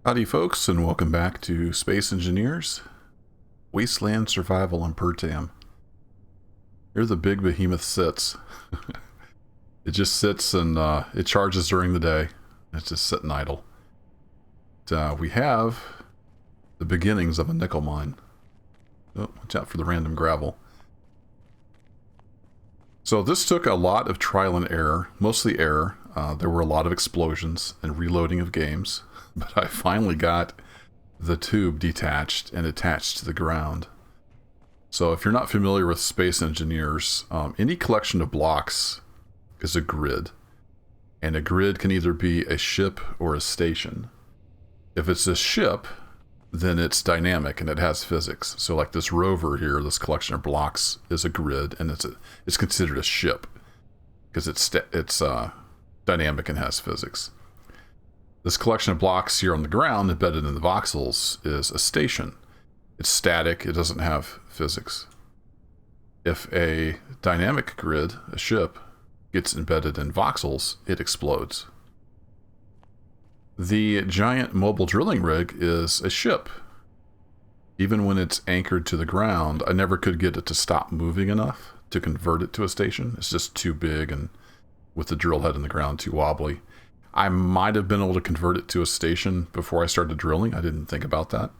Howdy folks, and welcome back to Space Engineers, Wasteland Survival on Pertam. Here the big behemoth sits. It just sits and it charges during the day. It's just sitting idle. We have the beginnings of a nickel mine. Oh, watch out for the random gravel. So this took a lot of trial and error, mostly error. There were a lot of explosions and reloading of games, but I finally got the tube detached and attached to the ground. So if you're not familiar with Space Engineers, any collection of blocks is a grid. And a grid can either be a ship or a station. If it's a ship, then it's dynamic and it has physics. So like this rover here, this collection of blocks is a grid, and it's considered a ship because it's dynamic and has physics. This collection of blocks here on the ground embedded in the voxels is a station. It's static, it doesn't have physics. If a dynamic grid, a ship, gets embedded in voxels, it explodes. The giant mobile drilling rig is a ship. Even when it's anchored to the ground, I never could get it to stop moving enough to convert it to a station. It's just too big, and with the drill head in the ground, too wobbly. I might have been able to convert it to a station before I started drilling. I didn't think about that.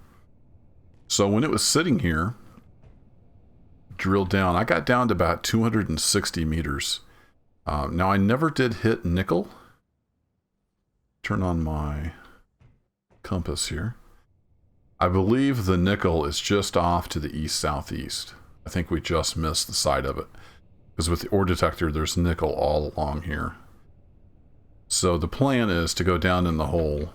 So when it was sitting here, drilled down, I got down to about 260 meters. Now I never did hit nickel. Turn on my compass here. I believe the nickel is just off to the east-southeast. I think we just missed the side of it. Because with the ore detector, there's nickel all along here. So the plan is to go down in the hole.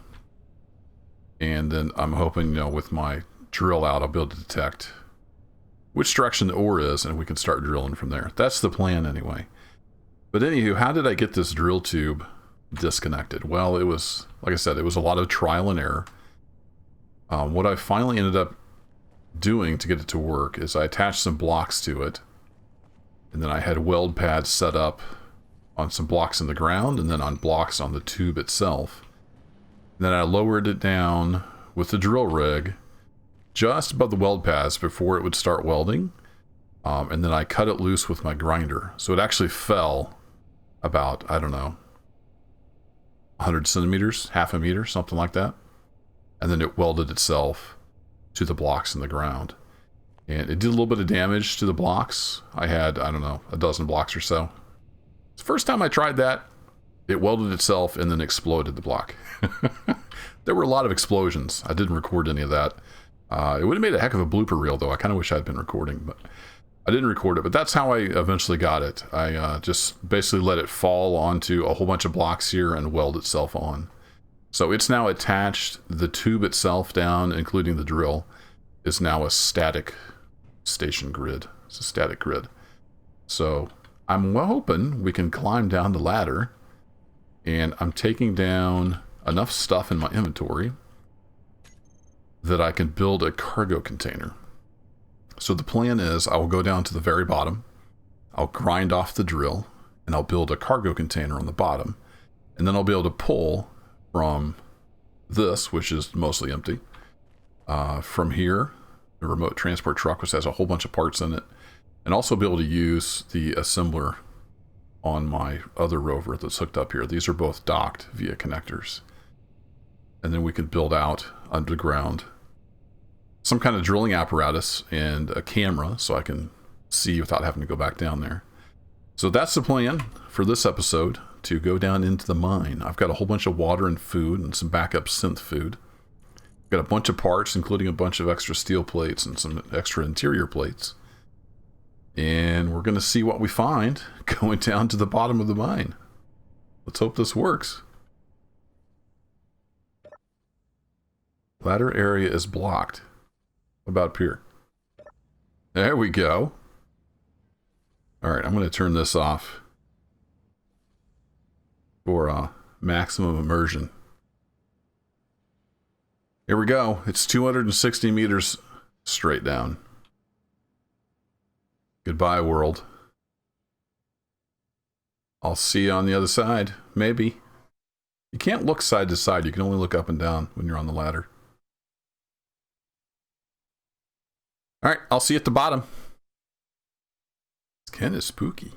And then I'm hoping, with my drill out, I'll be able to detect which direction the ore is, and we can start drilling from there. That's the plan anyway. But anywho, how did I get this drill tube disconnected? Well, it was, like I said, it was a lot of trial and error. What I finally ended up doing to get it to work is I attached some blocks to it, and then I had weld pads set up on some blocks in the ground and then on blocks on the tube itself. And then I lowered it down with the drill rig just above the weld pads before it would start welding, and then I cut it loose with my grinder. So it actually fell about, I don't know, 100 centimeters, half a meter, something like that. And then it welded itself to the blocks in the ground. And it did a little bit of damage to the blocks. I had, I don't know, a dozen blocks or so. The first time I tried that, it welded itself and then exploded the block. There were a lot of explosions. I didn't record any of that. It would have made a heck of a blooper reel, though. I kind of wish I'd been recording, but I didn't record it. But that's how I eventually got it. I just basically let it fall onto a whole bunch of blocks here and weld itself on. So it's now attached. The tube itself down, including the drill, is now a static station grid. It's a static grid. So I'm hoping we can climb down the ladder, and I'm taking down enough stuff in my inventory that I can build a cargo container. So the plan is I will go down to the very bottom, I'll grind off the drill, and I'll build a cargo container on the bottom, and then I'll be able to pull from this, which is mostly empty, from here, the remote transport truck, which has a whole bunch of parts in it, and also be able to use the assembler on my other rover that's hooked up here. These are both docked via connectors. And then we can build out underground some kind of drilling apparatus and a camera so I can see without having to go back down there. So that's the plan for this episode, to go down into the mine. I've got a whole bunch of water and food and some backup synth food. Got a bunch of parts, including a bunch of extra steel plates and some extra interior plates. And we're going to see what we find going down to the bottom of the mine. Let's hope this works. Ladder area is blocked. What about up here? There we go. Alright, I'm going to turn this off for maximum immersion. Here we go. It's 260 meters straight down. Goodbye, world. I'll see you on the other side. Maybe. You can't look side to side. You can only look up and down when you're on the ladder. All right, I'll see you at the bottom. It's kind of spooky.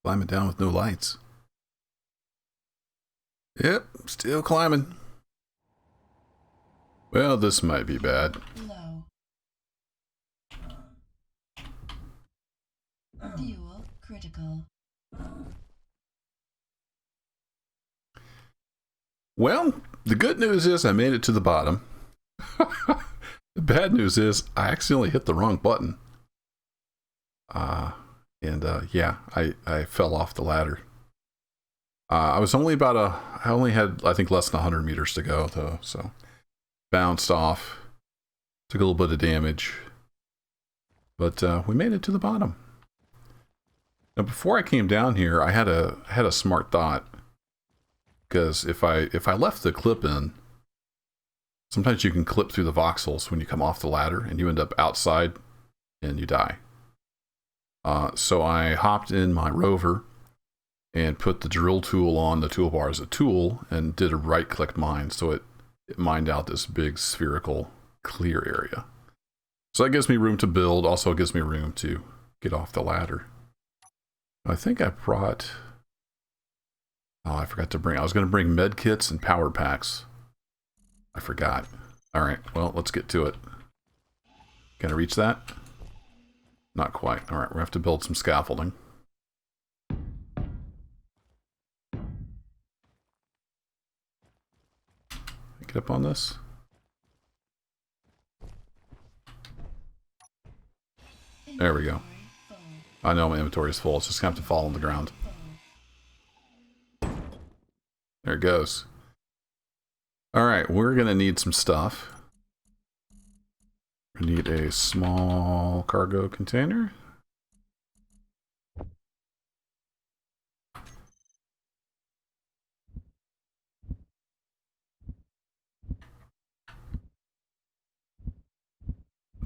Climbing down with no lights. Yep, still climbing. Well, this might be bad. Low. Fuel critical. Well, the good news is I made it to the bottom. The bad news is I accidentally hit the wrong button. Yeah, I fell off the ladder. I only had, I think, less than 100 meters to go, though, so bounced off. Took a little bit of damage. But we made it to the bottom. Now, before I came down here, I had a smart thought. Because if I left the clip in, sometimes you can clip through the voxels when you come off the ladder, and you end up outside, and you die. So I hopped in my rover and put the drill tool on the toolbar as a tool and did a right-click mine, so it mined out this big spherical clear area. So that gives me room to build, also gives me room to get off the ladder. I think I brought... Oh, I forgot to bring... I was going to bring med kits and power packs. I forgot. Alright, well, let's get to it. Can I reach that? Not quite. Alright, we have to build some scaffolding. Get up on this. There we go. I know my inventory is full. It's just going to have to fall on the ground. There it goes. Alright, we're going to need some stuff. We need a small cargo container.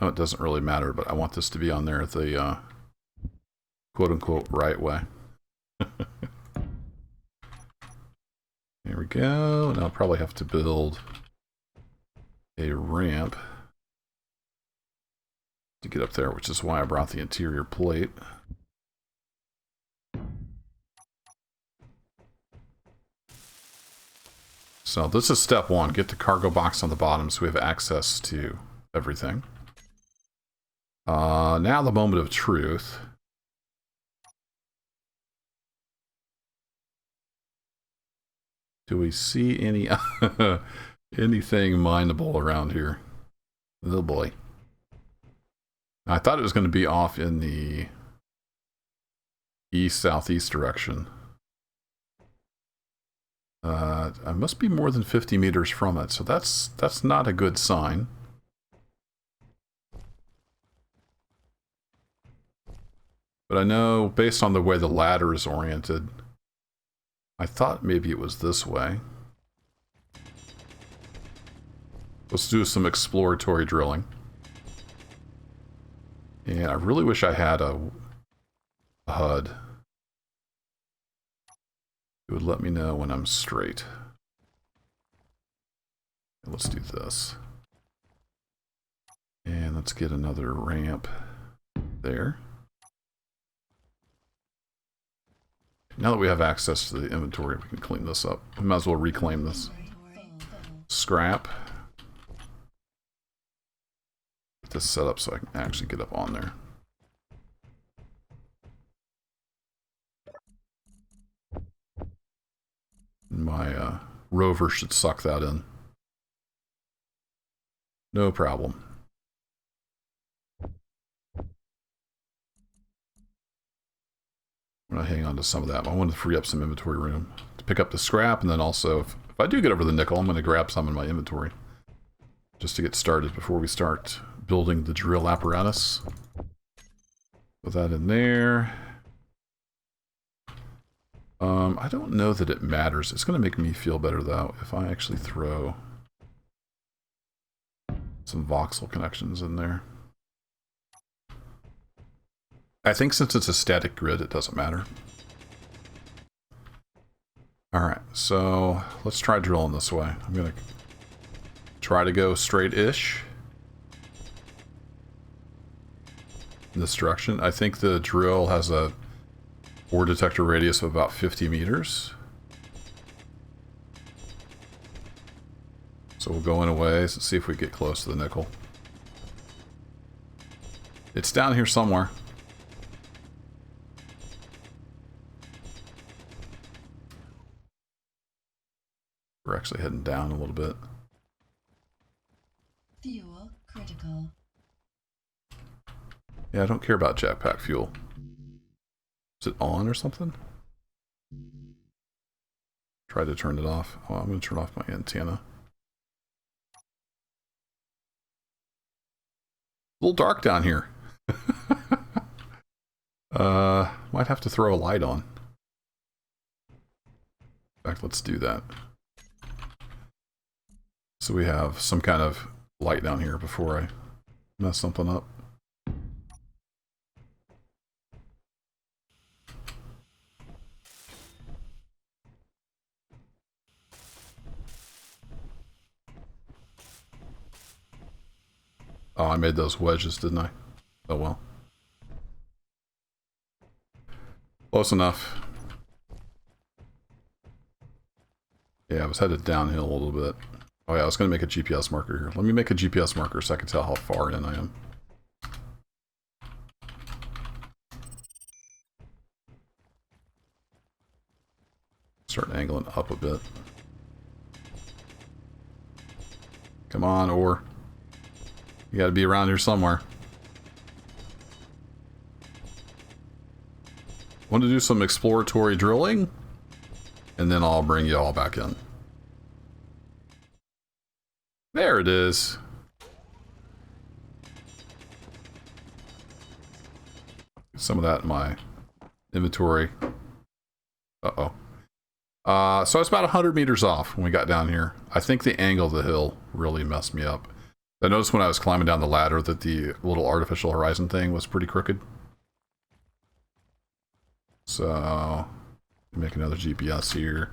Oh, it doesn't really matter, but I want this to be on there the quote-unquote right way. There we go. And I'll probably have to build a ramp to get up there, which is why I brought the interior plate. So this is step one. Get the cargo box on the bottom so we have access to everything. Now the moment of truth. Do we see any anything mineable around here? Oh boy. I thought it was going to be off in the east-southeast direction. I must be more than 50 meters from it, so that's not a good sign. But I know, based on the way the ladder is oriented, I thought maybe it was this way. Let's do some exploratory drilling. And I really wish I had a HUD. It would let me know when I'm straight. Let's do this. And let's get another ramp there. Now that we have access to the inventory, we can clean this up. We might as well reclaim this scrap. Get this set up so I can actually get up on there. My rover should suck that in. No problem. I'm going to hang on to some of that. I want to free up some inventory room to pick up the scrap, and then also, if I do get over the nickel, I'm going to grab some in my inventory just to get started before we start building the drill apparatus. Put that in there. I don't know that it matters. It's going to make me feel better, though, if I actually throw some voxel connections in there. I think since it's a static grid, it doesn't matter. Alright, so let's try drilling this way. I'm going to try to go straight-ish in this direction. I think the drill has a ore detector radius of about 50 meters. So we'll go in a ways and see if we get close to the nickel. It's down here somewhere. We're actually heading down a little bit. Fuel critical. Yeah, I don't care about jetpack fuel. Is it on or something? Try to turn it off. Oh, I'm going to turn off my antenna. A little dark down here. Might have to throw a light on. In fact, let's do that. So we have some kind of light down here before I mess something up. Oh, I made those wedges, didn't I? Oh well. Close enough. Yeah, I was headed downhill a little bit. Oh yeah, I was going to make a GPS marker here. Let me make a GPS marker so I can tell how far in I am. Start angling up a bit. Come on, ore. You got to be around here somewhere. Want to do some exploratory drilling? And then I'll bring you all back in. There it is. Some of that in my inventory. Uh-oh. So it's about 100 meters off when we got down here. I think the angle of the hill really messed me up. I noticed when I was climbing down the ladder that the little artificial horizon thing was pretty crooked. So, make another GPS here.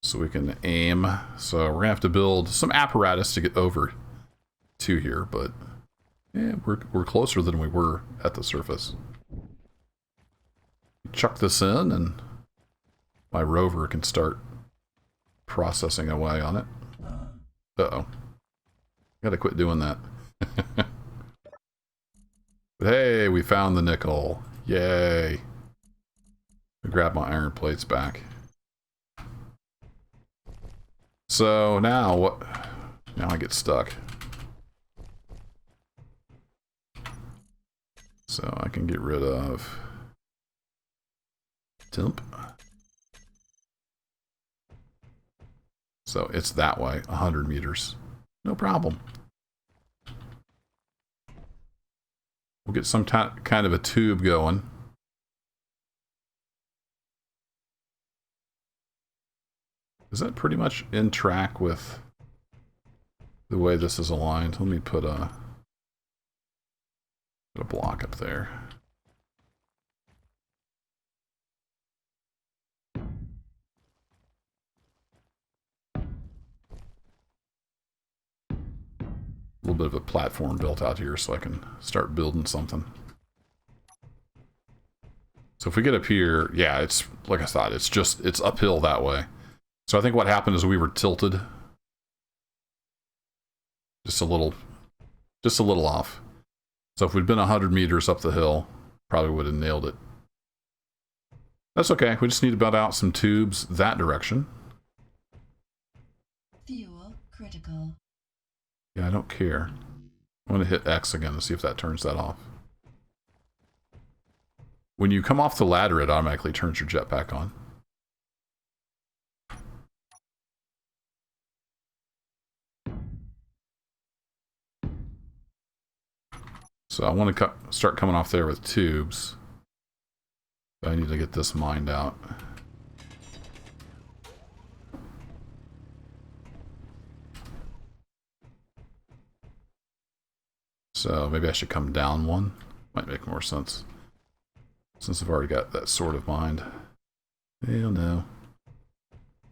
So we can aim. So we're gonna have to build some apparatus to get over to here, but yeah, we're closer than we were at the surface. Chuck this in and my rover can start processing away on it. Uh-oh. Gotta quit doing that. But hey, we found the nickel. Yay. Grab my iron plates back. So now what? Now I get stuck. So I can get rid of temp. So it's that way, 100 meters. No problem. We'll get some kind of a tube going. Is that pretty much in track with the way this is aligned? Let me put a block up there. A little bit of a platform built out here so I can start building something. So if we get up here, yeah, it's like I thought, it's uphill that way. So I think what happened is we were tilted. Just a little off. So if we'd been 100 meters up the hill, probably would have nailed it. That's okay. We just need to build out some tubes that direction. Fuel critical. Yeah, I don't care. I'm going to hit X again to see if that turns that off. When you come off the ladder, it automatically turns your jetpack on. So I want to start coming off there with tubes. I need to get this mined out. So maybe I should come down one. Might make more sense. Since I've already got that sort of mind. Hell no.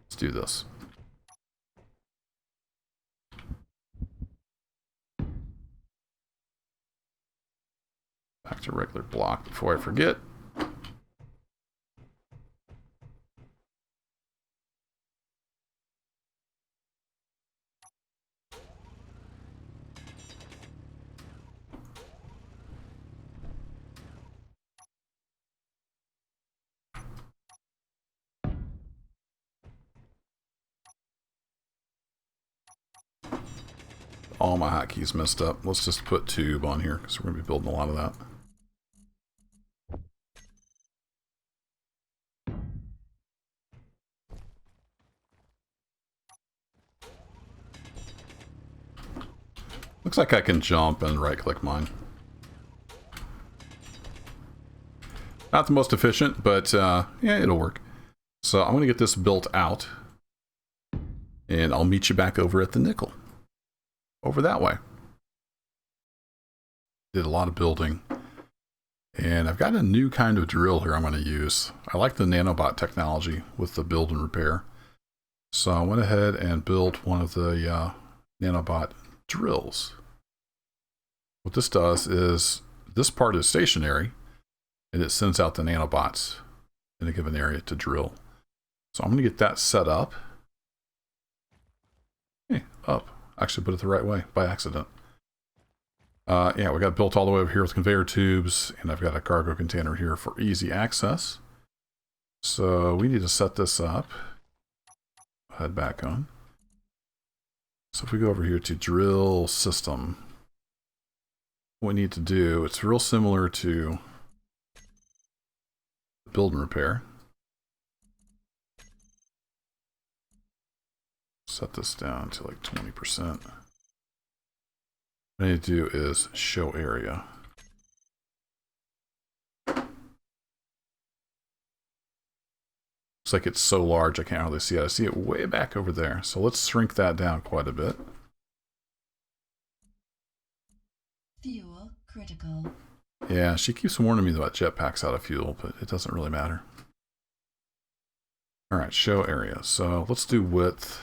Let's do this. Back to regular block before I forget. All my hotkeys messed up. Let's just put tube on here because we're going to be building a lot of that. Looks like I can jump and right-click mine. Not the most efficient, but yeah, it'll work. So I'm going to get this built out. And I'll meet you back over at the nickel. Over that way. Did a lot of building. And I've got a new kind of drill here I'm going to use. I like the nanobot technology with the build and repair. So I went ahead and built one of the nanobot drills. What this does is this part is stationary and it sends out the nanobots in a given area to drill. So I'm going to get that set up. Hey, up. Actually put it the right way by accident. Yeah, we got it built all the way over here with conveyor tubes, and I've got a cargo container here for easy access. So we need to set this up. Head back on. So if we go over here to drill system, what we need to do, it's real similar to build and repair. Set this down to like 20%. What I need to do is show area. Looks like it's so large I can't hardly see it. I see it way back over there. So let's shrink that down quite a bit. Fuel critical. Yeah, she keeps warning me about jetpacks out of fuel, but it doesn't really matter. Alright, show area. So let's do width.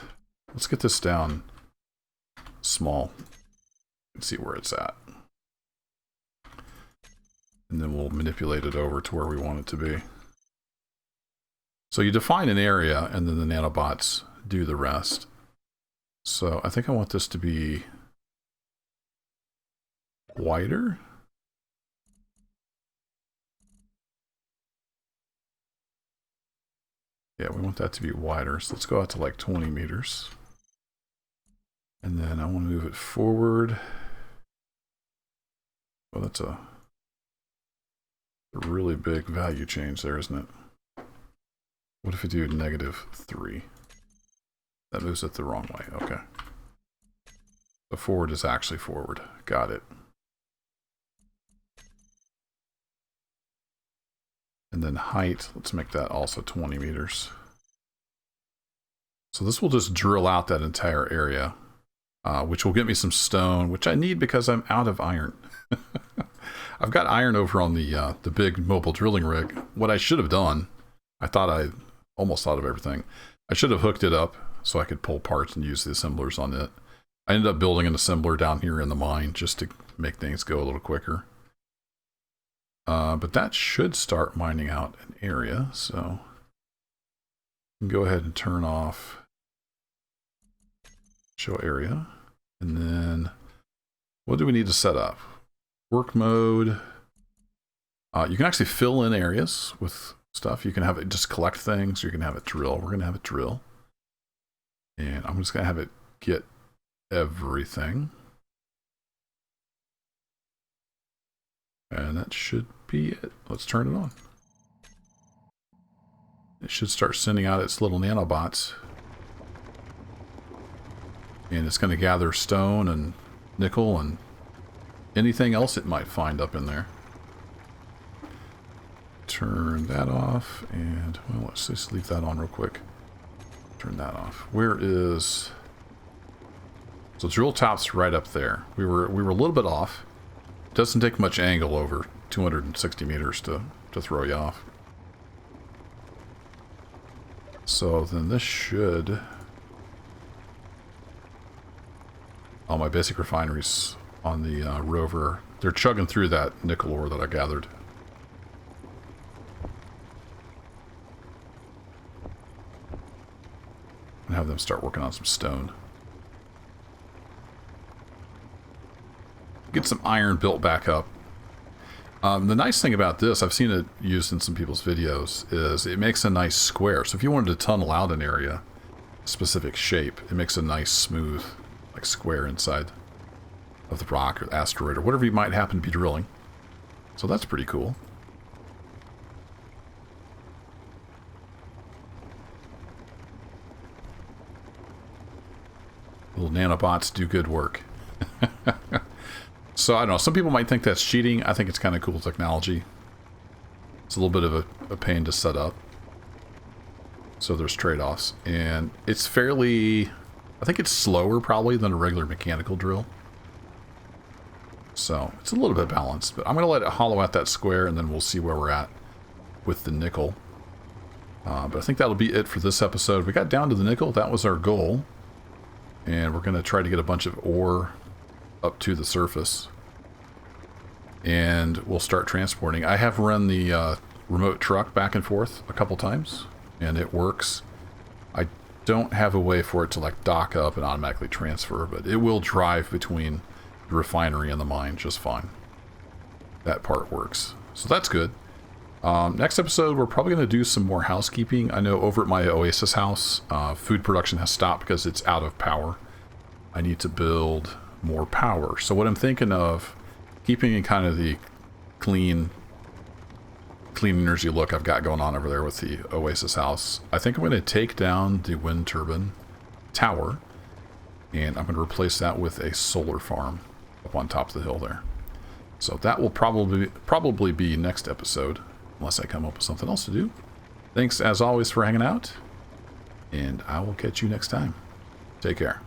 Let's get this down small and see where it's at. And then we'll manipulate it over to where we want it to be. So you define an area and then the nanobots do the rest. So I think I want this to be wider. Yeah, we want that to be wider. So let's go out to like 20 meters. And then I want to move it forward. Well, that's a really big value change there, isn't it? What if we do -3? That moves it the wrong way. Okay. The forward is actually forward. Got it. And then height, let's make that also 20 meters. So this will just drill out that entire area. Which will get me some stone, which I need because I'm out of iron. I've got iron over on the big mobile drilling rig. What I should have done, I almost thought of everything. I should have hooked it up so I could pull parts and use the assemblers on it. I ended up building an assembler down here in the mine just to make things go a little quicker. But that should start mining out an area, so you can go ahead and turn off show area. And then what do we need to set up? Work mode. You can actually fill in areas with stuff. You can have it just collect things. You can have it drill. We're going to have it drill. And I'm just going to have it get everything. And that should be it. Let's turn it on. It should start sending out its little nanobots. And it's going to gather stone and nickel and anything else it might find up in there. Turn that off, and well, let's just leave that on real quick. Turn that off. Where is... So drill top's right up there. We were a little bit off. doesn't take much angle over 260 meters to throw you off. So then this should... Oh, my basic refineries on the rover. They're chugging through that nickel ore that I gathered. And have them start working on some stone. Get some iron built back up. The nice thing about this, I've seen it used in some people's videos, is it makes a nice square. So if you wanted to tunnel out an area, a specific shape, it makes a nice smooth like square inside of the rock or the asteroid or whatever you might happen to be drilling. So that's pretty cool. Little nanobots do good work. So I don't know, some people might think that's cheating. I think it's kind of cool technology. It's a little bit of a pain to set up. So there's trade-offs. And it's fairly... I think it's slower probably than a regular mechanical drill. So it's a little bit balanced. But I'm going to let it hollow out that square and then we'll see where we're at with the nickel. But I think that'll be it for this episode. We got down to the nickel. That was our goal. And we're going to try to get a bunch of ore up to the surface. And we'll start transporting. I have run the remote truck back and forth a couple times. And it works. I don't have a way for it to like dock up and automatically transfer. But it will drive between the refinery and the mine just fine. That part works. So that's good. Next episode, we're probably going to do some more housekeeping. I know over at my Oasis house, food production has stopped because it's out of power. I need to build more power. So what I'm thinking of, keeping in kind of the clean energy look I've got going on over there with the Oasis house, I think I'm going to take down the wind turbine tower, and I'm going to replace that with a solar farm up on top of the hill there. So that will probably be next episode, unless I come up with something else to do. Thanks, as always, for hanging out, and I will catch you next time. Take care.